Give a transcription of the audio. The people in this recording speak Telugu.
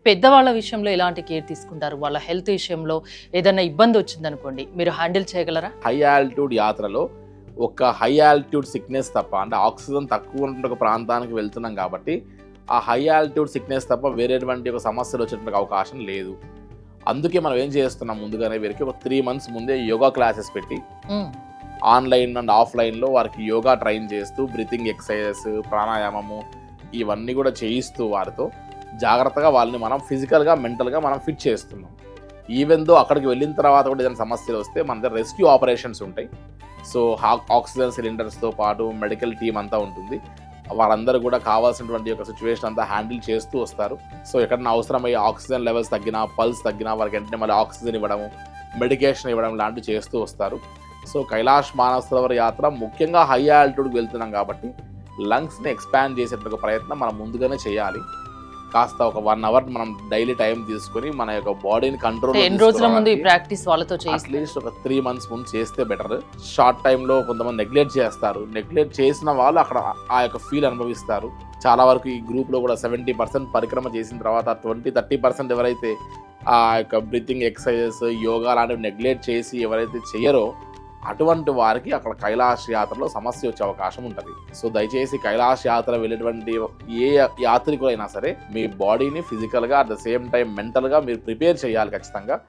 పెద్దవాళ్ళ విషయంలో ఎలాంటి కేర్ తీసుకుంటారు? వాళ్ళ హెల్త్ విషయంలో ఏదైనా ఇబ్బంది వచ్చిందనుకోండి, మీరు హ్యాండిల్ చేయగలరా? హై ఆల్టిట్యూడ్ యాత్రలో ఒక హై ఆల్టిట్యూడ్ సిక్నెస్ తప్ప, అంటే ఆక్సిజన్ తక్కువ ఉన్న ఒక ప్రాంతానికి వెళ్తున్నాం కాబట్టి ఆ హై ఆల్టిట్యూడ్ సిక్నెస్ తప్ప వేరేటువంటి ఒక సమస్యలు వచ్చేటువంటి అవకాశం లేదు. అందుకే మనం ఏం చేస్తున్నాం, ముందుగానే వీరికి ఒక 3 months ముందే యోగా క్లాసెస్ పెట్టి ఆన్లైన్ అండ్ ఆఫ్లైన్లో వారికి యోగా ట్రైన్ చేస్తూ బ్రీతింగ్ ఎక్సర్సైజెస్, ప్రాణాయామము ఇవన్నీ కూడా చేయిస్తూ వారితో జాగ్రత్తగా వాళ్ళని మనం ఫిజికల్గా మెంటల్గా మనం ఫిట్ చేస్తున్నాం. ఈవెన్ దో అక్కడికి వెళ్ళిన తర్వాత కూడా ఏదైనా సమస్యలు వస్తే మన దగ్గర రెస్క్యూ ఆపరేషన్స్ ఉంటాయి. సో ఆక్సిజన్ సిలిండర్స్తో పాటు మెడికల్ టీమ్ అంతా ఉంటుంది. వారందరూ కూడా కావాల్సినటువంటి ఒక సిచ్యువేషన్ అంతా హ్యాండిల్ చేస్తూ వస్తారు. సో ఎక్కడైనా అవసరమయ్యే ఆక్సిజన్ లెవెల్స్ తగ్గినా, పల్స్ తగ్గినా వారికి వెంటనే మళ్ళీ ఆక్సిజన్ ఇవ్వడము, మెడికేషన్ ఇవ్వడం లాంటివి చేస్తూ వస్తారు. సో కైలాష్ మానస సరోవర్ యాత్ర ముఖ్యంగా హై ఆల్టిట్యూడ్కి వెళ్తున్నాం కాబట్టి లంగ్స్ని ఎక్స్పాండ్ చేసేటువంటి ప్రయత్నం మనం ముందుగానే చేయాలి. కాస్త ఒక 1 hour మనం డైలీ టైం తీసుకుని మన యొక్క బాడీని కంట్రోల్, ఎన్ని రోజుల ముందు ఈ ప్రాక్టీస్ వాళ్ళతో అట్లీస్ట్ ఒక 3 months ముందు చేస్తే బెటర్. షార్ట్ టైంలో కొంతమంది నెగ్లెక్ట్ చేస్తారు. నెగ్లెక్ట్ చేసిన వాళ్ళు అక్కడ ఆ యొక్క ఫీల్ అనుభవిస్తారు. చాలా వరకు ఈ గ్రూప్లో కూడా 70% పరిక్రమ చేసిన తర్వాత 20-30% ఎవరైతే ఆ యొక్క బ్రీతింగ్ ఎక్సర్సైజెస్, యోగా లాంటివి నెగ్లెక్ట్ చేసి ఎవరైతే చేయరో అటువంటి వారికి అక్కడ కైలాష్ యాత్రలో సమస్య వచ్చే అవకాశం ఉంటుంది. సో దయచేసి కైలాష్ యాత్ర వెళ్ళేటువంటి ఏ యాత్రికులైనా సరే మీ బాడీని ఫిజికల్గా అట్ ద సేమ్ టైం మెంటల్గా మీరు ప్రిపేర్ చేయాలి ఖచ్చితంగా.